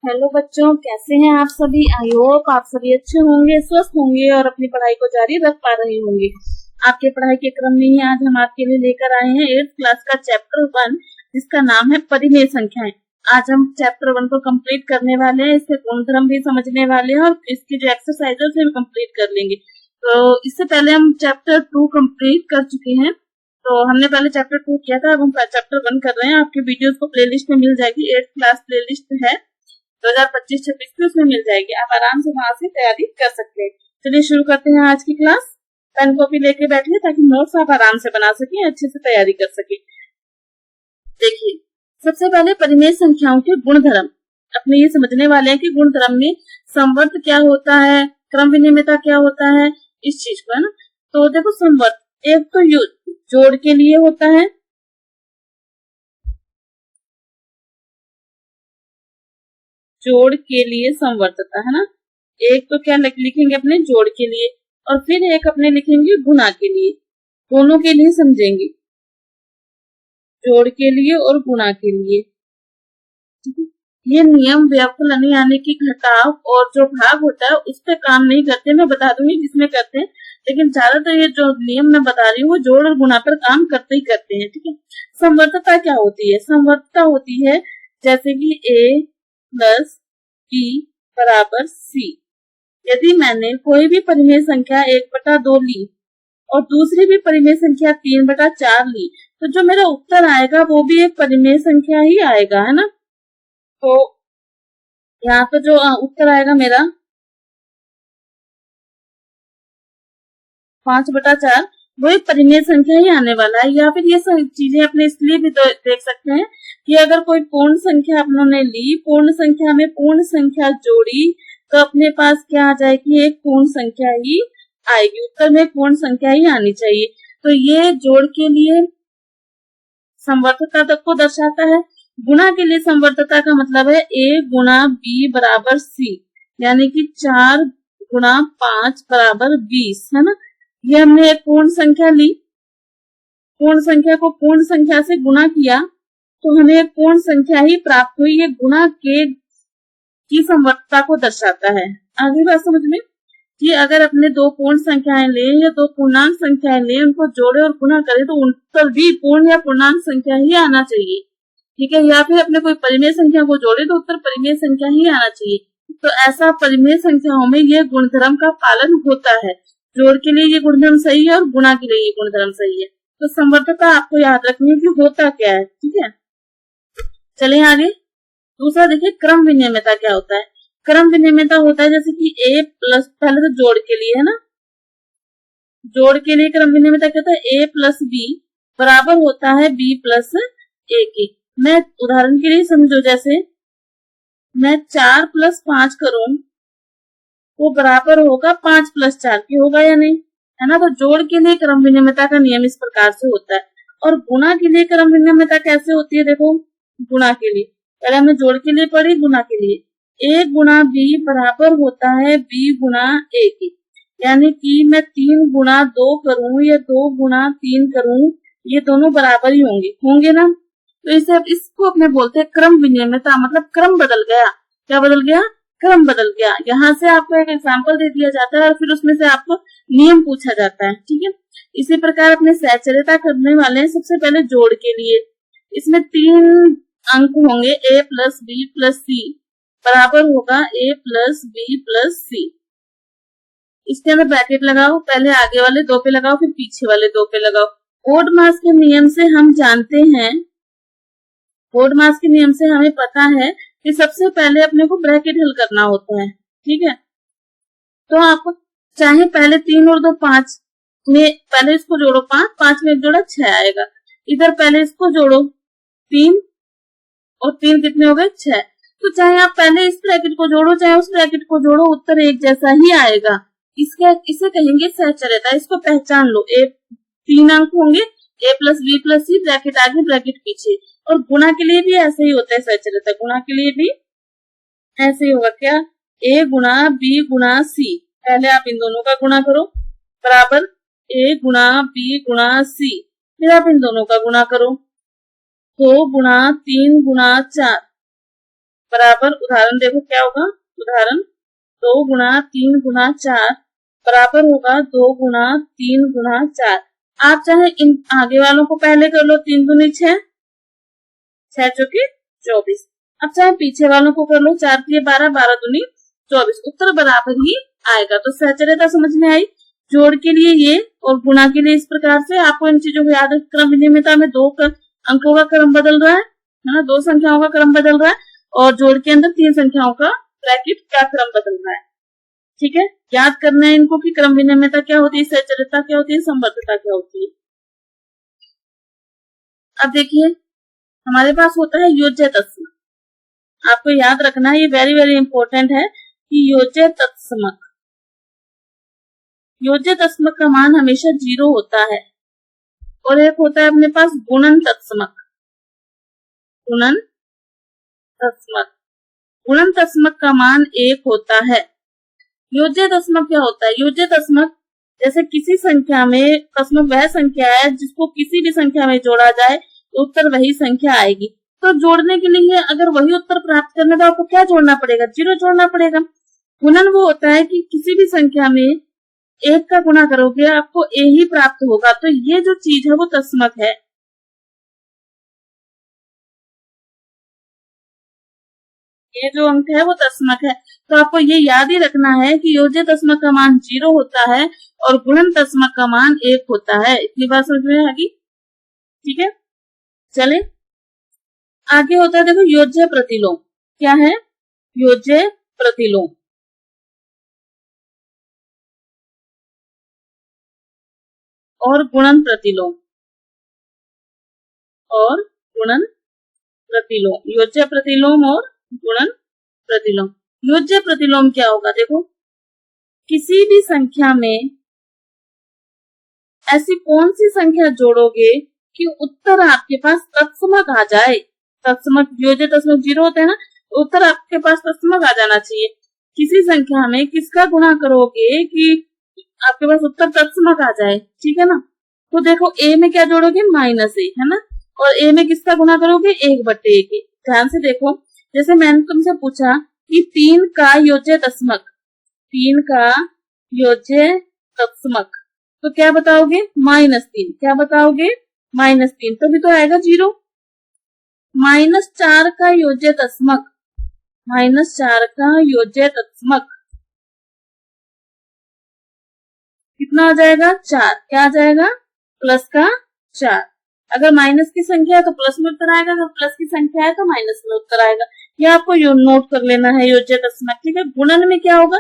Hello बच्चों, कैसे हैं आप सभी। आई होप आप सभी अच्छे होंगे, स्वस्थ होंगे और अपनी पढ़ाई को जारी रख पा रहे होंगे। आपके पढ़ाई के क्रम में ही आज हम आपके लिए लेकर आए हैं 8th क्लास का चैप्टर 1, जिसका नाम है परिमेय संख्याएं। आज हम चैप्टर 1 को कंप्लीट करने वाले हैं, इसके गुणधर्म भी समझने वाले हैं और इसकी जो एक्सरसाइजेस है भी कंप्लीट कर लेंगे। तो इससे पहले हम चैप्टर 2 कंप्लीट कर चुके हैं। तो हमने पहले चैप्टर 2 किया था, अब हम चैप्टर 1 कर रहे हैं। आपके वीडियोस को प्लेलिस्ट में मिल जाएगी, 8th क्लास प्लेलिस्ट है 2025-26 की, उसमें मिल जाएगी। आप आराम से वहां से तैयारी कर सकते हैं। चलिए शुरू करते हैं आज की क्लास। पेन कॉपी लेके बैठिए ताकि नोट्स आप आराम से बना सकें, अच्छे से तैयारी कर सकें। देखिए, सबसे पहले परिमेय संख्याओं के गुणधर्म अपने ये समझने वाले हैं कि गुणधर्म में संवर्त क्या होता है, क्रम विनिमयता क्या होता है, इस चीज को, है ना। तो देखो, संवर्त एक तो जोड़ के लिए होता है, जोड़ के लिए संवर्तता, है ना। एक तो क्या लिखेंगे अपने जोड़ के लिए, और फिर एक अपने लिखेंगे गुणा के लिए। दोनों के लिए समझेंगे, जोड़ के लिए और गुणा के लिए। ये नियम व्यवकलन यानी कि घटाव और जो भाग होता है उस पे काम नहीं करते। मैं बता दूंगी किसमें करते हैं, लेकिन ज्यादातर ये जो नियम मैं बता रही हूँ वो जोड़ और गुणा पर काम करते ही करते हैं, ठीक है। संवर्तता क्या होती है? संवर्तता होती है जैसे कि a प्लस b बराबर c। यदि मैंने कोई भी परिमेय संख्या 1/2 ली और दूसरी भी परिमेय संख्या 3/4 ली, तो जो मेरा उत्तर आएगा वो भी एक परिमेय संख्या ही आएगा, है ना। तो यहाँ पे जो उत्तर आएगा मेरा 5/4, वो एक परिमेय संख्या ही आने वाला है। या फिर ये चीजें अपने इसलिए भी देख सकते हैं कि अगर कोई पूर्ण संख्या अपनों ली, पूर्ण संख्या में पूर्ण संख्या जोड़ी, तो अपने पास क्या आ जाएगी? एक पूर्ण संख्या ही आएगी। उत्तर में पूर्ण संख्या ही आनी चाहिए। तो ये जोड़ के लिए संवर्तता तक को दर्शाता है। गुणा के लिए संवर्तता का मतलब है a गुणा b बराबर c, यानी कि 4 गुणा 5 बराबर 20, है ना। ये हमने एक पूर्ण संख्या ली, पूर्ण संख्या को पूर्ण संख्या से गुणा किया तो हमें एक पूर्ण संख्या ही प्राप्त हुई। ये गुणा के की संवर्तता को दर्शाता है। आगे बात समझ में कि अगर अपने दो पूर्ण संख्याएं लें या दो पूर्णांक संख्याएं लें, उनको जोड़े और गुणा करें तो उत्तर भी पूर्ण या पूर्णांक संख्या ही आना चाहिए, ठीक है। या फिर अपने कोई परिमेय संख्या को जोड़े तो उत्तर परिमेय संख्या ही आना चाहिए। तो ऐसा परिमेय संख्याओं में यह गुणधर्म का पालन होता है। जोड़ के लिए ये गुणधर्म सही है और गुणा के लिए ये गुणधर्म सही है। तो संवर्तता आपको याद रखनी है कि होता क्या है, ठीक है। चलिए आगे। दूसरा देखिए, क्रम विनिमयता क्या होता है। क्रम विनिमयता होता है जैसे कि a प्लस, पहले तो जोड़ के लिए, है ना। जोड़ के लिए क्रम विनिमयता क्या होता है? a प्लस b बराबर होता है b प्लस a के। मैं उदाहरण के लिए समझो, जैसे मैं 4 प्लस 5 करूं वो बराबर होगा 5 प्लस 4 के, होगा या नहीं, है ना। तो जोड़ के लिए क्रम विनिमयता का नियम इस प्रकार से होता है। और गुणा के लिए क्रम विनिमयता कैसे होती है? देखो, गुणा के लिए पहले हमने जोड़ के लिए पढ़ी, गुणा के लिए a गुणा b बराबर होता है b गुणा a के। यानी कि मैं 3 गुणा 2 करूं या 2 गुणा 3 करूं, ये दोनों बराबर ही होंगे ना। तो इसे इसको अपने बोलते हैं क्रम विनिमयता, मतलब क्रम बदल गया। क्या बदल गया? क्रम बदल गया। यहाँ से आपको एक एग्जाम्पल दे दिया जाता है और फिर उसमें से आपको नियम पूछा जाता है, ठीक है। इसी प्रकार अपने सहचर्यता करने वाले हैं। सबसे पहले जोड़ के लिए इसमें 3 अंक होंगे, a plus b plus c बराबर होगा a plus b plus c। इसके अंदर ब्रैकेट लगाओ, पहले आगे वाले 2 पे लगाओ, फिर पीछे वाले 2 पे लगाओ। ओड मास के नियम से हम जानते हैं, ओड मास के नियम से हमें पता है कि सबसे पहले अपने को ब्रैकेट हल करना होता है, ठीक है। तो आप चाहे पहले 3 और 2 5 में, पहले इसको जोड़ो 5, 5 में 1 जोड़ा 6 आएगा। इधर पहले इसको जोड़ो 3 और 3 कितने हो गए? 6। तो चाहे आप पहले इस ब्रैकेट को जोड़ो चाहे उस ब्रैकेट को जोड़ो, उत्तर एक जैसा ही आएगा। इसे कहेंगे सहचर्यता। इसको पहचान लो। 3 अंक होंगे, a plus b plus c, bracket आगे ब्रैकेट पीछे। और गुणा के लिए भी ऐसे ही होता है सहचर्यता। गुणा के लिए भी ऐसे ही होगा। क्या? a गुणा b गुणा c, पहले आप इन दोनों का गुणा करो बराबर a गुणा b गुणा c, फिर आप इन दोनों का गुणा करो 2 गुणा 3 गुणा 4, बराबर, उदाहरण देखो क्या होगा, उदाहरण 2 गुणा 3 गुणा 4 बराबर होगा 2 गुणा 3 गुणा 4। आप चाहे इन आगे वालों को पहले कर लो, 3 दूनी 6, 6 चौकी 24। अब चाहे पीछे वालों को कर लो, 4 के 12, 12 दूनी 24। उत्तर बराबर ही आएगा। तो सहचर्यता समझ में आई। जोड़ के लिए ये और गुणा के लिए इस प्रकार से आपको इन चीजों को याद रख। क्रम विनिमयता में 2 अंकों का क्रम बदल रहा है ना, 2 संख्याओं का क्रम बदल रहा है, और जोड़ के अंदर 3 संख्याओं का ब्रैकेट का क्रम बदल रहा है। ठीक है, याद करना है इनको कि क्रम विनिमयता क्या होती है, सहचर्यता क्या होती है, संवर्तता क्या होती है। अब देखिए हमारे पास होता है योज्य तत्समक। आपको याद रखना है, ये वेरी वेरी इंपॉर्टेंट है कि योज्य तत्समक, योज्य तत्समक का मान हमेशा 0 होता है। और एक होता है अपने पास गुणन तत्समक। गुणन तत्समक, गुणन तत्समक का मान 1 होता है। योज्य तत्समक क्या होता है, योज्य तत्समक जैसे किसी संख्या में, तत्समक वह संख्या है जिसको किसी भी संख्या में जोड़ा जाए तो उत्तर वही संख्या आएगी। तो जोड़ने के लिए अगर वही उत्तर प्राप्त करना तो आपको क्या जोड़ना पड़ेगा, 0 जोड़ना पड़ेगा। गुणन वो होता है कि किसी भी संख्या में 1 का गुणा करोगे आपको a ही प्राप्त होगा। तो ये जो चीज है वो तत्समक है। ये जो अंक है वो तत्समक है। तो आपको ये याद ही रखना है कि योज्य तत्समक का मान 0 होता है और गुणन तत्समक का मान 1 होता है। इतनी बात समझ में आ गई। ठीक है, चले आगे होता है, देखो योज्य प्रतिलोम। क्या है, योज्य प्रतिलोम। और गुणन प्रतिलोम, और गुणन प्रतिलोम, योज्य प्रतिलोम और गुणन प्रतिलोम। योज्य प्रतिलोम क्या होगा, देखो किसी भी संख्या में ऐसी कौन सी संख्या जोड़ोगे कि उत्तर आपके पास तत्समक आ जाए। तत्समक, योज्य तत्समक 0 होते हैं ना, तो उत्तर आपके पास तत्समक आ जाना चाहिए। किसी संख्या में किसका गुणा करोगे कि आपके पास उत्तर तत्समक आ जाए। ठीक है ना, तो देखो a में क्या जोड़ोगे, -a, है ना, और a में किसका गुणा करोगे, 1/a। ध्यान से देखो, जैसे मैंने तुमसे पूछा कि 3 का योज्य तत्समक, 3 का योज्य तत्समक, तो क्या बताओगे, -3। क्या बताओगे, -3, तो भी तो आएगा 0। -4 का योज्य तत्समक, -4 का योज्य तत्समक कितना आ जाएगा, 4। क्या आ जाएगा, प्लस का 4। अगर माइनस की संख्या है तो प्लस में उत्तर आएगा, अगर प्लस की संख्या है तो माइनस में उत्तर आएगा। ये आपको नोट कर लेना है योज्य तत्समक। ठीक है, गुणन में क्या होगा,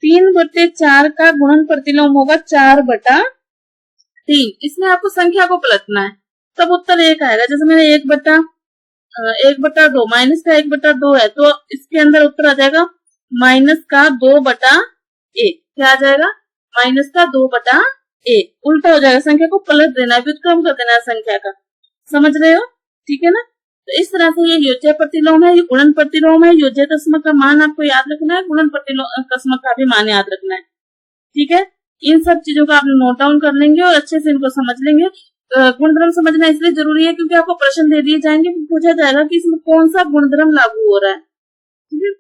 3/4 का गुणन प्रतिलोम होगा 4/3। इसमें आपको संख्या को पलटना है, तब उत्तर 1 आएगा। जैसे मैंने 1/2, माइनस का 1/2 है, तो इसके अंदर उत्तर आ जाएगा माइनस का 2/1। क्या आ जाएगा, माइनस का 2/1। उल्टा हो जाएगा, संख्या को पलट देना है, व्युत्क्रम कर देना है संख्या का। समझ रहे हो, ठीक है ना। तो इस तरह से ये योज्य प्रतिलोम है, ये गुणन प्रतिलोम है। योज्य तत्समक का मान आपको याद रखना है, गुणन तत्समक का भी मान याद रखना है। ठीक है, इन सब चीजों का आप नोट डाउन कर लेंगे और अच्छे से इनको समझ लेंगे। गुणधर्म समझना इसलिए जरूरी है क्योंकि आपको प्रश्न दे दिए जाएंगे, पूछा जाएगा कि इसमें कौन सा गुणधर्म लागू हो रहा है। ठीक है,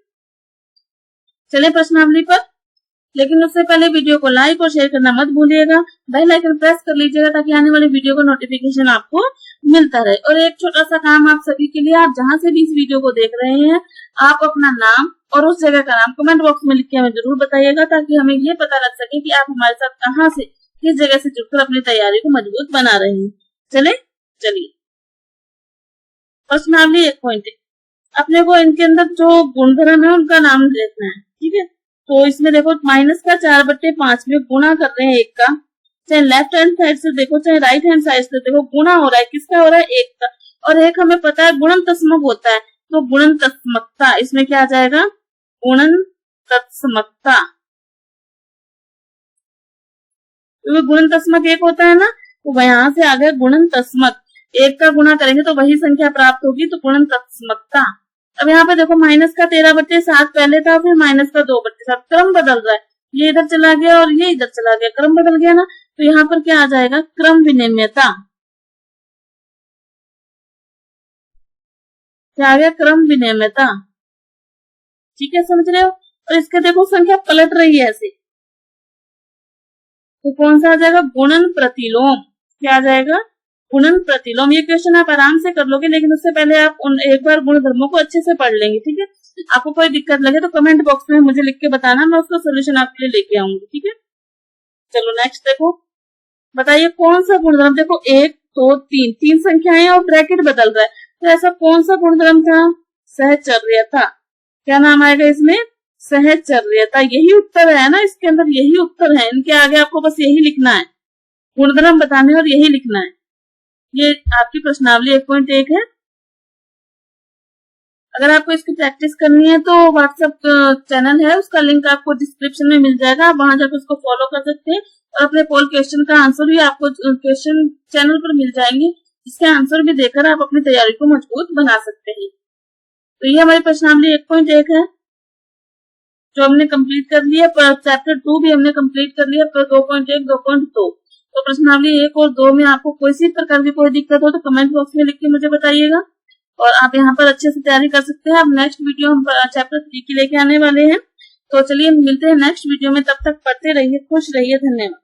चले प्रश्नावली पर। लेकिन उससे पहले वीडियो को लाइक और शेयर करना मत भूलिएगा, बेल आइकन प्रेस कर लीजिएगा ताकि आने वाली वीडियो का नोटिफिकेशन आपको मिलता रहे। और एक छोटा सा काम आप सभी के लिए, आप जहां से भी इस वीडियो को देख रहे हैं, आप अपना नाम और उस जगह का नाम कमेंट बॉक्स में लिख के हमें जरूर बताइएगा ताकि हमें ये पता लग सके कि आप हमारे साथ कहाँ से, किस जगह से जुड़कर अपनी तैयारी को मजबूत बना रहे हैं। चलिए प्रश्नावली 1 पॉइंट, अपने को इनके अंदर जो गुणधर्म है उनका नाम देखना है। ठीक है, तो इसमें देखो माइनस का 4/5 में गुणा कर रहे हैं 1 का, चाहे लेफ्ट हैंड साइड से देखो चाहे राइट हैंड साइड से देखो, गुणा हो रहा है, किसका हो रहा है, 1 का। और 1 हमें पता है गुणन तत्समक होता है, तो गुणन तत्समकता, इसमें क्या आ जाएगा, गुणन तत्समकता। क्योंकि गुणन तत्समक 1 होता है ना, तो यहाँ से आ गया गुणन तत्समक। 1 का गुणा करेंगे तो वही संख्या प्राप्त होगी, तो गुणन तत्समकता। अब यहाँ पे देखो माइनस का 13/7 पहले था, फिर माइनस का 2/7, क्रम बदल रहा है, ये इधर चला गया और ये इधर चला गया, क्रम बदल गया ना। तो यहाँ पर क्या आ जाएगा, क्रम विनिम्यता। क्या आ गया, क्रम विनिम्यता। ठीक है, समझ रहे हो। और इसके देखो संख्या पलट रही है ऐसे, तो कौन सा आ जाएगा, गुणन प्रतिलोम। क्या आ जाएगा, गुणन प्रतिलोम। ये क्वेश्चन आप आराम से कर लोगे, लेकिन उससे पहले आप एक बार गुणधर्मों को अच्छे से पढ़ लेंगे, ठीक है। आपको कोई दिक्कत लगे तो कमेंट बॉक्स में मुझे लिख के बताना, मैं उसका सोल्यूशन आपके लिए लेके आऊंगी, ठीक है। चलो नेक्स्ट देखो, बताइए कौन सा गुणधर्म, देखो 1 2 3 तीन संख्याएं और ब्रैकेट बदल रहा है, तो ऐसा कौन सा गुणधर्म था, सहचर्यता। क्या नाम आएगा इसमें, सहचर्यता। यही उत्तर है ना, इसके अंदर यही उत्तर है, इनके आगे आपको बस यही लिखना है, गुणधर्म बताने और यही लिखना है। ये आपकी प्रश्नावली 1.1 है। अगर आपको इसकी प्रैक्टिस करनी है तो व्हाट्सएप चैनल है, उसका लिंक आपको डिस्क्रिप्शन में मिल जाएगा, आप वहां जाकर उसको फॉलो कर सकते हैं। और अपने पोल क्वेश्चन का आंसर भी आपको क्वेश्चन चैनल पर मिल जाएंगे, जिसके आंसर भी देकर आप अपनी तैयारी को मजबूत बना सकते हैं। तो ये हमारी प्रश्नावली 1.1 है जो हमने कंप्लीट कर लिया। पर चैप्टर 2 भी हमने कंप्लीट कर लिया, पर 2.1 2.2। तो प्रश्नावली 1 और 2 में आपको किसी प्रकार की कोई दिक्कत हो तो कमेंट बॉक्स में लिख के मुझे बताइएगा, और आप यहाँ पर अच्छे से तैयारी कर सकते हैं। अब नेक्स्ट वीडियो हम चैप्टर 3 की लेके आने वाले हैं। तो चलिए मिलते हैं नेक्स्ट वीडियो में, तब तक पढ़ते रहिए, खुश रहिए, धन्यवाद।